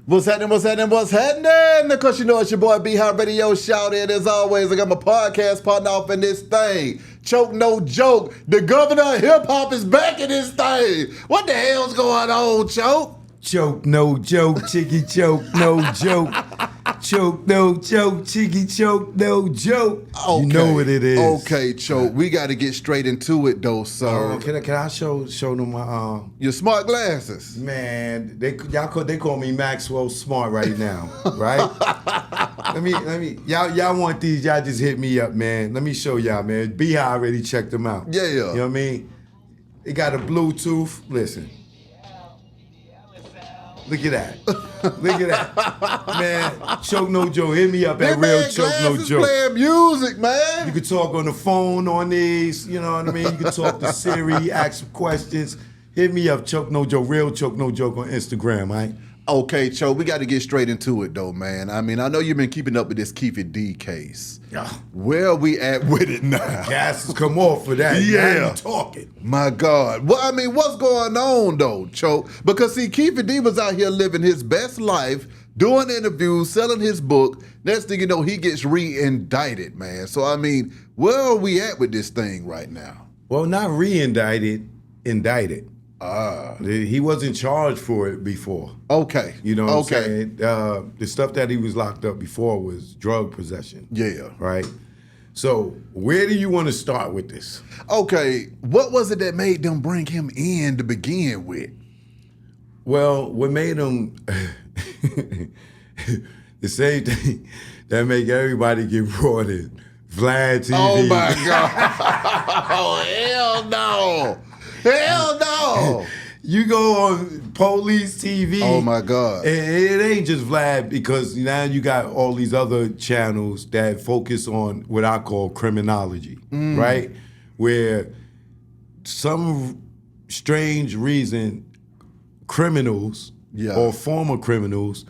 What's happening, what's happening, what's happening? Of course, you know it's your boy B-Hop Radio Shout In. As always, I got my podcast partner off in this thing. Choke no joke. The governor of hip-hop is back in this thing. What the hell's going on, Choke? Choke no joke, chicky choke no joke. Choke no joke, chicky choke no joke. Okay. You know what it is. Okay, Choke. We got to get straight into it, though, sir. Can I show them my your smart glasses? Man, they call me Maxwell Smart right now, right? let me y'all want these? Y'all just hit me up, man. Let me show y'all, man. B-Hop already checked them out. Yeah. You know what I mean? They got a Bluetooth. Listen. Look at that. Look at that. Man, Choke No Joke. Hit me up at Real Choke No Joke. Playing music, man. You can talk on the phone on these, you know what I mean? You can talk to Siri, ask some questions. Hit me up, Choke No Joke, Real Choke No Joke on Instagram, right? Okay, Choke, we got to get straight into it, though, man. I mean, I know you've been keeping up with this Keefe D case. Yeah. Where are we at with it now? Gas has come off for that. Yeah. Now you talking. My God. Well, I mean, what's going on, though, Choke? Because, see, Keefe D was out here living his best life, doing interviews, selling his book. Next thing you know, he gets re-indicted, man. So, I mean, where are we at with this thing right now? Well, not re-indicted, indicted. He wasn't charged for it before. Okay. You know what I'm saying? The stuff that he was locked up before was drug possession. Yeah. Right? So where do you want to start with this? Okay. What was it that made them bring him in to begin with? Well, what made him the same thing that make everybody get brought in. Vlad TV. Oh my God. Oh, hell no. Hell no! You go on Police TV. Oh my God! And it ain't just Vlad, because now you got all these other channels that focus on what I call criminology, right? Where some strange reason criminals or former criminals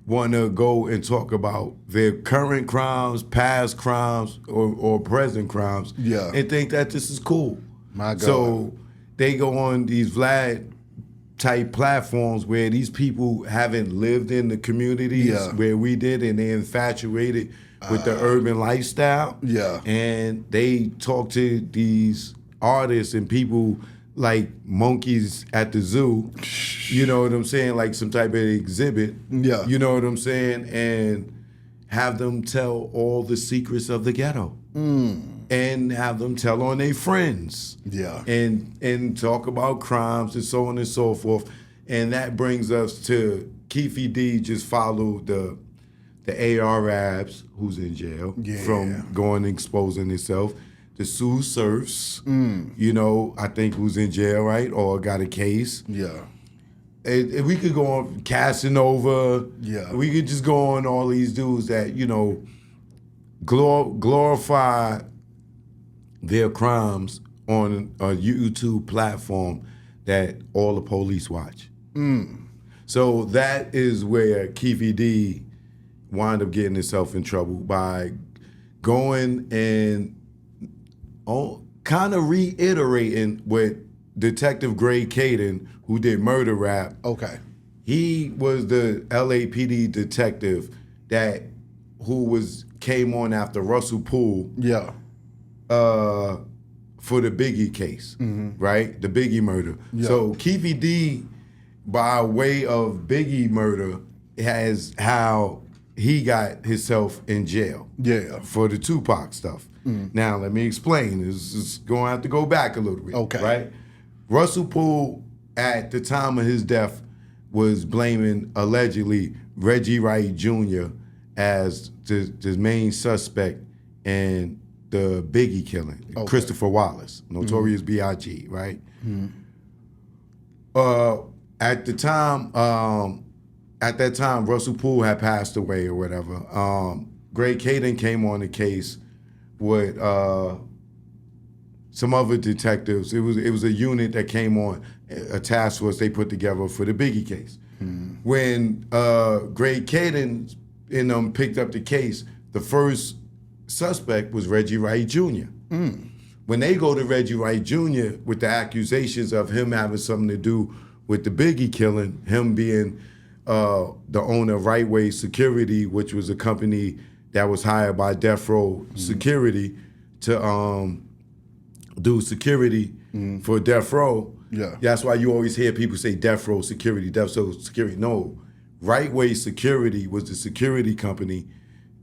want to go and talk about their current crimes, past crimes, or present crimes, and think that this is cool. My God! So they go on these Vlad-type platforms where these people haven't lived in the communities where we did, and they're infatuated with the urban lifestyle. Yeah. And they talk to these artists and people like monkeys at the zoo, you know what I'm saying, like some type of exhibit, you know what I'm saying, and have them tell all the secrets of the ghetto. And have them tell on their friends. Yeah. And talk about crimes and so on and so forth. And that brings us to Keefe D just followed the AR Rabs, who's in jail, from going and exposing himself. The Sue Surfs, you know, I think who's in jail, right? Or got a case. Yeah. And we could go on Casanova. Yeah. We could just go on all these dudes that, you know, glorify their crimes on a YouTube platform that all the police watch. So that is where Keefe D wound up getting himself in trouble by going and kind of reiterating what Detective Greg Caden, who did Murder Rap. Okay. He was the LAPD detective who came on after Russell Poole. Yeah. For the Biggie case, right? The Biggie murder. Yeah. So Keefe D, by way of Biggie murder, has how he got himself in jail. Yeah. For the 2pac stuff. Now, let me explain. This is going to have to go back a little bit. Okay. Right? Russell Poole, at the time of his death, was blaming, allegedly, Reggie Wright Jr. as the main suspect in the Biggie killing, Christopher Wallace, Notorious B.I.G., right? At that time, Russell Poole had passed away or whatever. Greg Caden came on the case with some other detectives. It was a unit that came on, a task force they put together for the Biggie case. When Greg Caden and them picked up the case, the first suspect was Reggie Wright Jr. When they go to Reggie Wright Jr. with the accusations of him having something to do with the Biggie killing, him being the owner of Right Way Security, which was a company that was hired by Death Row Security to do security for Death Row. Yeah. That's why you always hear people say Death Row Security, Death Row Security. No, Right Way Security was the security company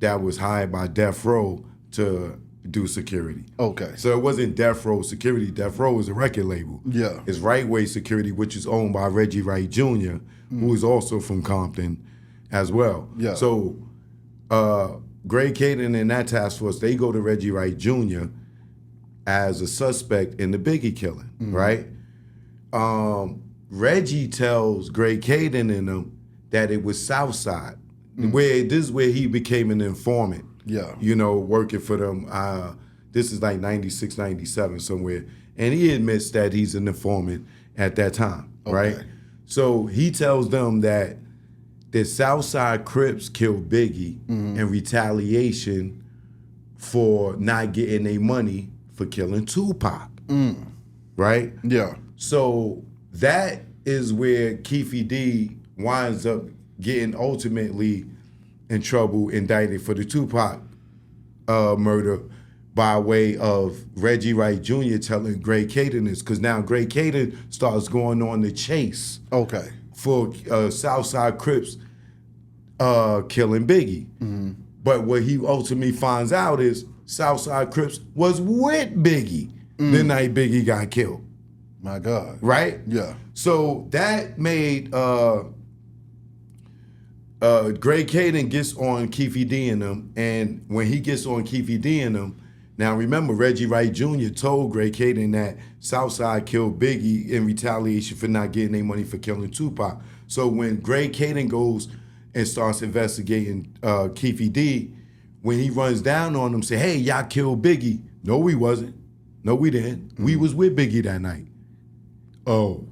that was hired by Death Row to do security. Okay. So it wasn't Death Row Security. Death Row is a record label. Yeah. It's Right Way Security, which is owned by Reggie Wright Jr., who is also from Compton as well. Yeah. So Gray Caden and that task force, they go to Reggie Wright Jr. as a suspect in the Biggie killing, right? Reggie tells Gray Caden and them that it was Southside, where this is where he became an informant. Yeah. You know, working for them. This is like 96, 97 somewhere. And he admits that he's an informant at that time, right? So he tells them that the Southside Crips killed Biggie in retaliation for not getting their money for killing Tupac, right? Yeah. So that is where Keefe D winds up getting ultimately in trouble, indicted for the Tupac murder by way of Reggie Wright Jr. telling Gray Caden this, because now Gray Caden starts going on the chase for Southside Crips killing Biggie. But what he ultimately finds out is Southside Crips was with Biggie the night Biggie got killed. My God. Right? Yeah. So that made Gray Caden gets on Keefe D and them, and when he gets on Keefe D and them, now remember Reggie Wright Jr. told Gray Caden that Southside killed Biggie in retaliation for not getting their money for killing Tupac. So when Gray Caden goes and starts investigating Keefe D, when he runs down on them, say, hey, y'all killed Biggie. No, we wasn't. No, we didn't. We was with Biggie that night. Oh.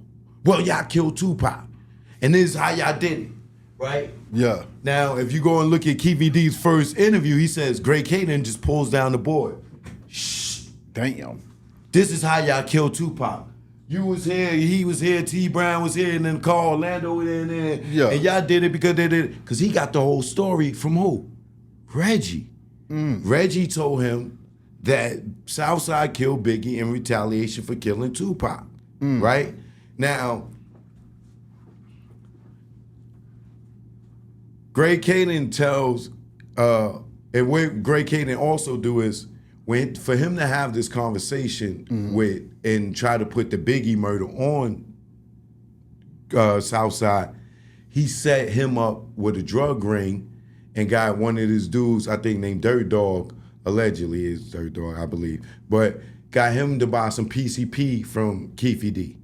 Well, y'all killed Tupac. And this is how y'all did it. Right? Yeah. Now, if you go and look at Keefe D's first interview, he says Gray Caden just pulls down the board. Shh. Damn. This is how y'all killed Tupac. You was here, he was here, T. Brown was here, and then Carl Orlando was in there. Yeah. And y'all did it because they did it. Because he got the whole story from who? Reggie. Reggie told him that Southside killed Biggie in retaliation for killing Tupac. Right? Now, Gray Caden tells, and what Gray Caden also do is, for him to have this conversation with and try to put the Biggie murder on Southside, he set him up with a drug ring and got one of his dudes, I think named Dirt Dog, allegedly is Dirt Dog, I believe, but got him to buy some PCP from Keefe D.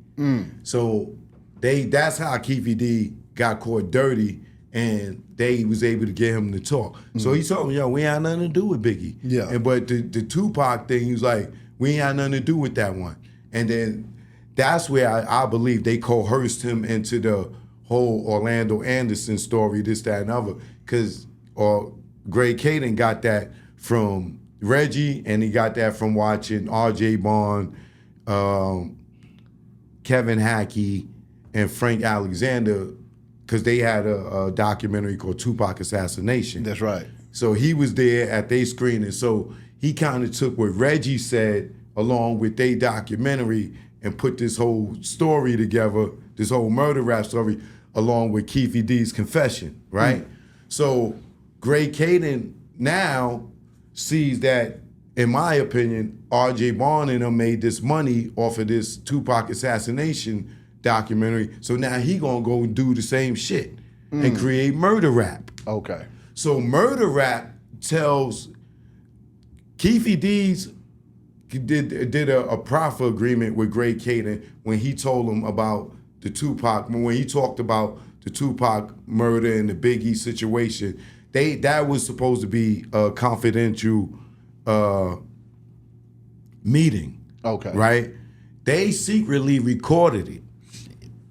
So that's how Keefe D got caught dirty, and they was able to get him to talk. So he told me, yo, we ain't had nothing to do with Biggie. Yeah. But the Tupac thing, he was like, we ain't had nothing to do with that one. And then that's where I believe they coerced him into the whole Orlando Anderson story, this, that, and other. Because Gray Caden got that from Reggie, and he got that from watching R.J. Bond, Kevin Hackey, and Frank Alexander, because they had a documentary called Tupac Assassination. That's right. So he was there at their screening. So he kind of took what Reggie said along with their documentary and put this whole story together, this whole murder rap story, along with Keefe D's confession, right? So Gray Caden now sees that, in my opinion, R.J. Bond and them made this money off of this Tupac Assassination documentary. So now he gonna go and do the same shit and create murder rap. Okay. So murder rap tells Keefe D's did a proffer agreement with Gray Caden when he told him about the Tupac, when he talked about the Tupac murder and the Biggie situation. That was supposed to be a confidential meeting. Okay. Right? They secretly recorded it,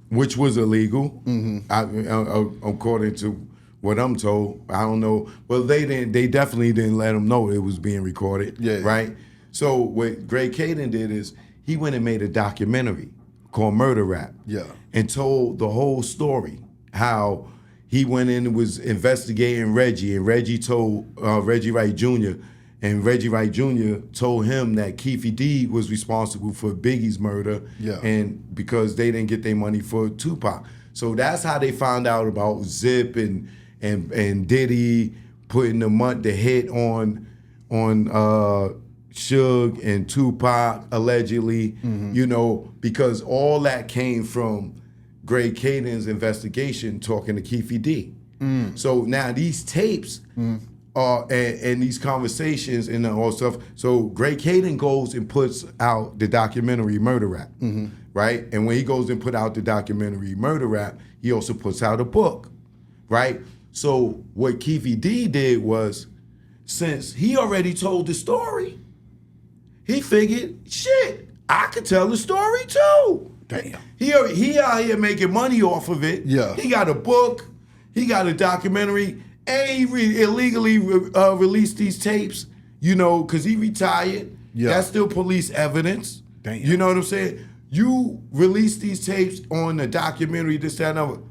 which was illegal, according to what I'm told. I don't know. Well, they definitely didn't let them know it was being recorded. Yeah. Right? So what Gray Caden did is he went and made a documentary called Murder Rap. Yeah. And told the whole story, how he went in and was investigating Reggie, and Reggie told Reggie Wright Jr., and Reggie Wright Jr. told him that Keefe D was responsible for Biggie's murder, and because they didn't get their money for Tupac. So that's how they found out about Zip and Diddy putting the hit on Suge and Tupac allegedly, you know, because all that came from Greg Caden's investigation talking to Keefe D. So now these tapes and these conversations and all stuff. So Greg Caden goes and puts out the documentary Murder Rap, right? And when he goes and put out the documentary Murder Rap, he also puts out a book, right? So what Keefe D did was, since he already told the story, he figured, shit, I could tell the story too. Damn. He out here making money off of it. Yeah. He got a book, he got a documentary, and he illegally released these tapes, you know, because he retired. Yeah. That's still police evidence. Damn. You know what I'm saying? You release these tapes on the documentary, this, that, and other.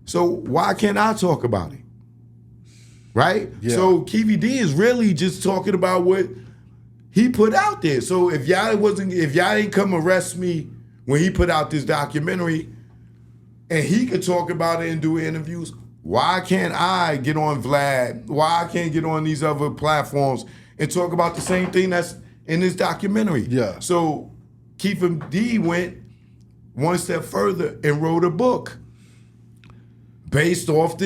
So why can't I talk about it? Right? Yeah. So Keefe D is really just talking about what he put out there. So if y'all didn't come arrest me when he put out this documentary, and he could talk about it and do interviews, why can't I get on Vlad? Why I can't get on these other platforms and talk about the same thing that's in this documentary? Yeah. So Keefe D went one step further and wrote a book based off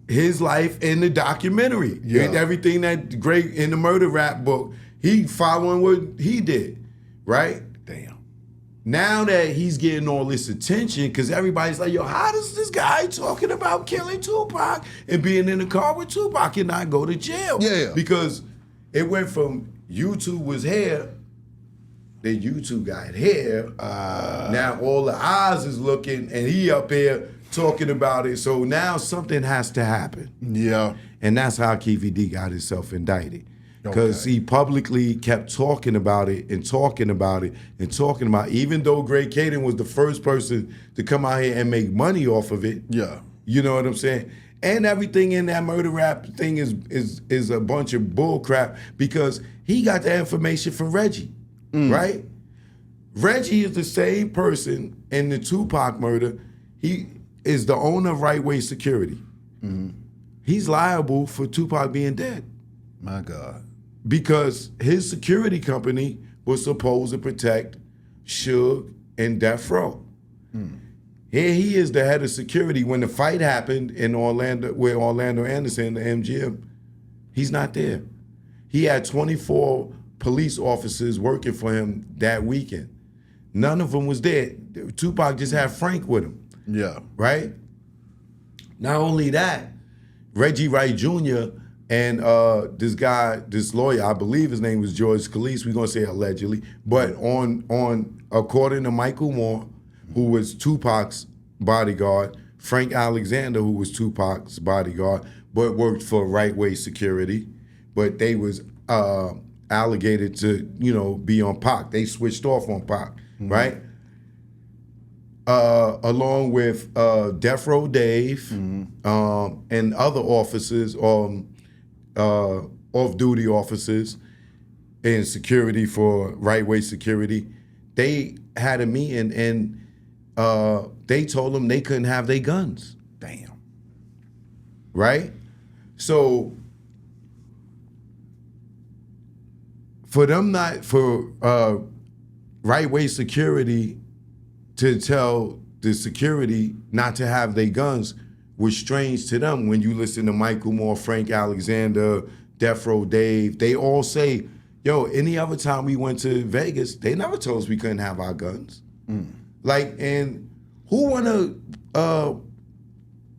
his life in the documentary. Yeah. And everything that Greg in the Murder Rap book, he following what he did, right? Damn. Now that he's getting all this attention, because everybody's like, yo, how does this guy talking about killing Tupac and being in the car with Tupac and not go to jail? Yeah. Because it went from YouTube was here, then YouTube got here. Now all the eyes is looking, and he up here talking about it. So now something has to happen. Yeah. And that's how Keefe D got himself indicted. Because he publicly kept talking about it and talking about it and talking about it. Even though Greg Caden was the first person to come out here and make money off of it. Yeah. You know what I'm saying? And everything in that Murder Rap thing is a bunch of bull crap, because he got the information from Reggie, right? Reggie is the same person in the Tupac murder. He is the owner of Right Way Security. He's liable for Tupac being dead. My God. Because his security company was supposed to protect Suge and Death Row. Here he is, the head of security. When the fight happened in Orlando, where Orlando Anderson, the MGM, he's not there. He had 24 police officers working for him that weekend. None of them was there. Tupac just had Frank with him. Yeah. Right? Not only that, Reggie Wright Jr. and this lawyer, I believe his name was George Scalise, we're gonna say allegedly, but according to Michael Moore, who was Tupac's bodyguard, Frank Alexander, who was Tupac's bodyguard, but worked for Right Way Security, but they was allocated to, be on Pac. They switched off on Pac, right? Along with Death Row Dave and other officers, off-duty officers in security for Right Way Security, they had a meeting and they told them they couldn't have their guns. Damn. Right? So for Right Way Security to tell the security not to have their guns was strange to them. When you listen to Michael Moore, Frank Alexander, Death Row Dave, they all say, yo, any other time we went to Vegas, they never told us we couldn't have our guns. Like, and who wanna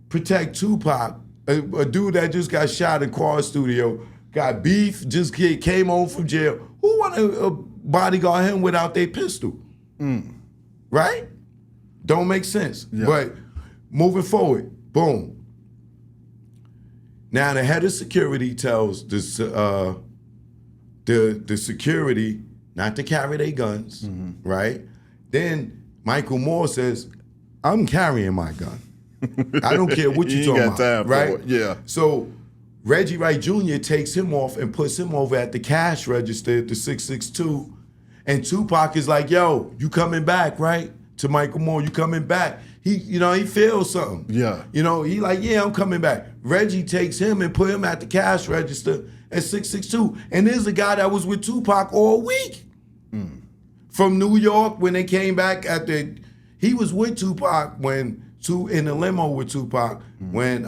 protect Tupac, a dude that just got shot in Quad Studio, got beef, just came home from jail? Who wanna bodyguard him without their pistol? Right? Don't make sense. Yeah. But moving forward, boom. Now the head of security tells the security not to carry their guns, right? Then Michael Moore says, I'm carrying my gun. I don't care what you talking about, time right? for it. Yeah. So Reggie Wright Jr. takes him off and puts him over at the cash register at the 662. And Tupac is like, yo, you coming back, right? To Michael Moore, you coming back. He feels something. Yeah. He like, yeah, I'm coming back. Reggie takes him and put him at the cash register at 662. And there's a guy that was with Tupac all week. From New York when they came back he was with Tupac in the limo with Tupac when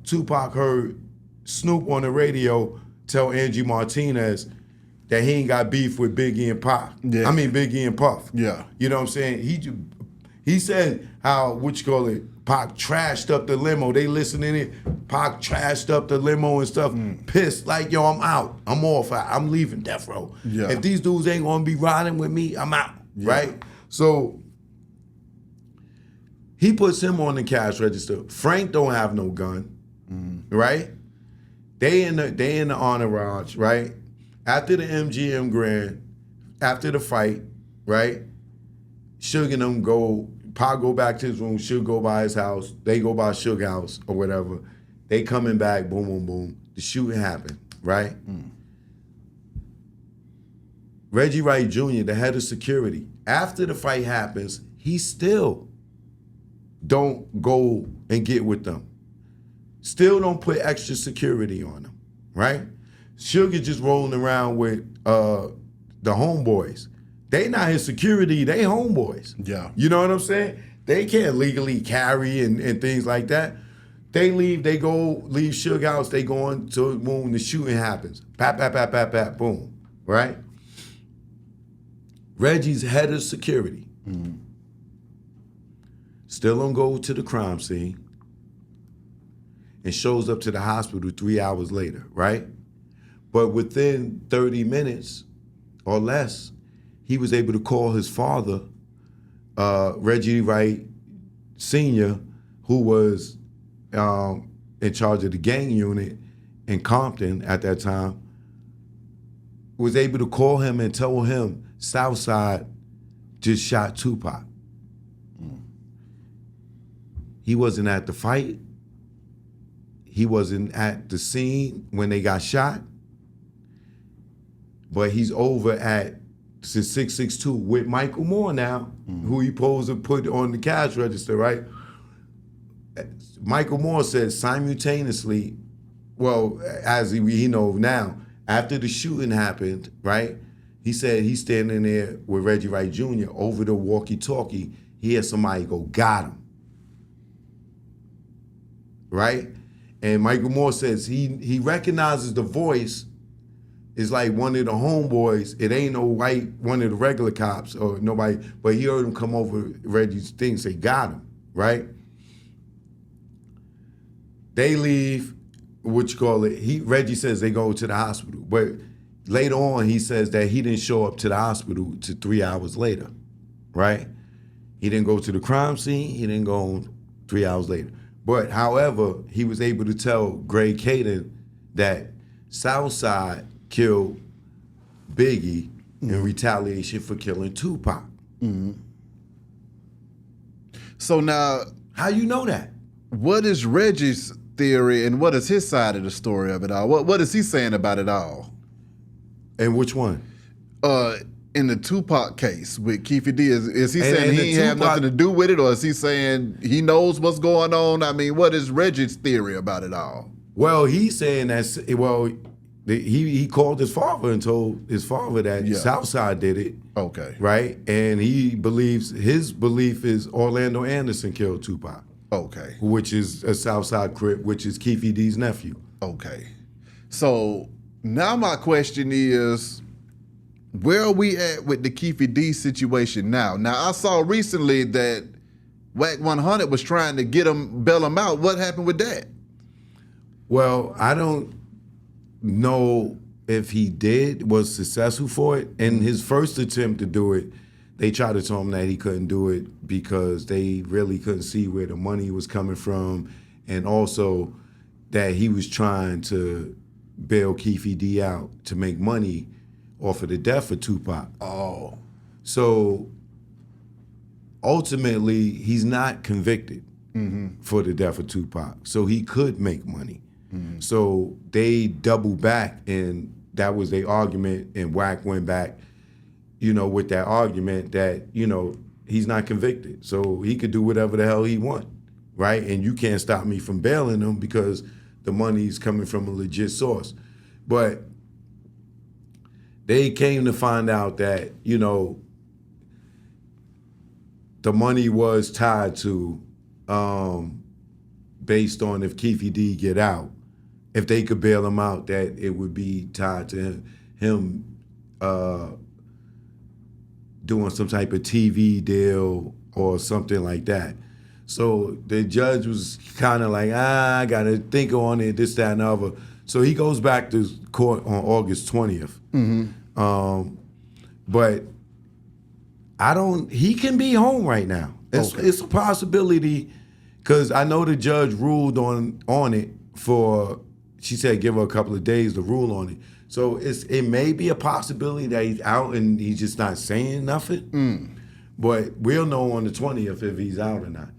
Tupac heard Snoop on the radio tell Angie Martinez that he ain't got beef with Biggie and Pac. Yeah. I mean Biggie and Puff. Yeah. You know what I'm saying? He said how, Pac trashed up the limo. They listening it. Pac trashed up the limo and stuff. Pissed, like, yo, I'm out. I'm off. I'm leaving Death Row. Yeah. If these dudes ain't gonna be riding with me, I'm out. Yeah. Right? So he puts him on the cash register. Frank don't have no gun. Right? They in the entourage, right? After the MGM Grand, after the fight, right? Suge and them Pac go back to his room, Suge go by his house, they go by Suge house or whatever. They coming back, boom, boom, boom. The shooting happened, right? Reggie Wright Jr., the head of security, after the fight happens, he still don't go and get with them. Still don't put extra security on them, right? Suge is just rolling around with the homeboys. They not his security, they homeboys. Yeah. You know what I'm saying? They can't legally carry and things like that. They leave Suge house, they go on to boom, the shooting happens. Pap, pap, pap, pap, pap, boom, right? Reggie's head of security. Still don't go to the crime scene and shows up to the hospital 3 hours later, right? But within 30 minutes or less, he was able to call his father, Reggie Wright Sr., who was in charge of the gang unit in Compton at that time, was able to call him and tell him Southside just shot Tupac. He wasn't at the fight. He wasn't at the scene when they got shot. But he's over at 662 with Michael Moore now, who he posed to put on the cash register, right? Michael Moore said simultaneously, well, as he knows now, after the shooting happened, right? He said he's standing there with Reggie Wright Jr. over the walkie-talkie. He had somebody go, got him. Right? And Michael Moore says he recognizes the voice is like one of the homeboys. It ain't no one of the regular cops or nobody, but he heard him come over Reggie's thing, say, got him, right? They leave, Reggie says they go to the hospital. But later on, he says that he didn't show up to the hospital till 3 hours later, right? He didn't go to the crime scene, he didn't go 3 hours later. But however, he was able to tell Greg Caden that Southside killed Biggie in retaliation for killing Tupac. So now, how you know that? What is Reggie's theory and what is his side of the story of it all? What is he saying about it all? And which one? In the Tupac case with Keefe D, is he saying he ain't have nothing to do with it, or is he saying he knows what's going on? I mean, what is Reggie's theory about it all? Well, he's saying that, he called his father and told his father that Southside did it. Okay. Right? And his belief is Orlando Anderson killed Tupac. Okay. Which is a Southside Crip, which is Keefe D's nephew. Okay. So now my question is, where are we at with the Keefe D situation now? Now, I saw recently that Wack 100 was trying to bail him out. What happened with that? Well, I don't know if he was successful for it. In his first attempt to do it, they tried to tell him that he couldn't do it because they really couldn't see where the money was coming from, and also that he was trying to bail Keefe D out to make money off of the death of Tupac. Oh. So ultimately, he's not convicted. for the death of Tupac. So he could make money. So they doubled back, and that was their argument, and Wack went back, with that argument that, he's not convicted. So he could do whatever the hell he want, right? And you can't stop me from bailing him because the money's coming from a legit source. But they came to find out that, the money was tied to, based on if Keefe D get out, if they could bail him out, that it would be tied to him doing some type of TV deal or something like that. So the judge was kind of like, I got to think on it, this, that, and the other. So he goes back to court on August 20th. But he can be home right now. It's a possibility, because I know the judge ruled on it for, she said give her a couple of days to rule on it. So it may be a possibility that he's out and he's just not saying nothing. But we'll know on the 20th if he's out or not.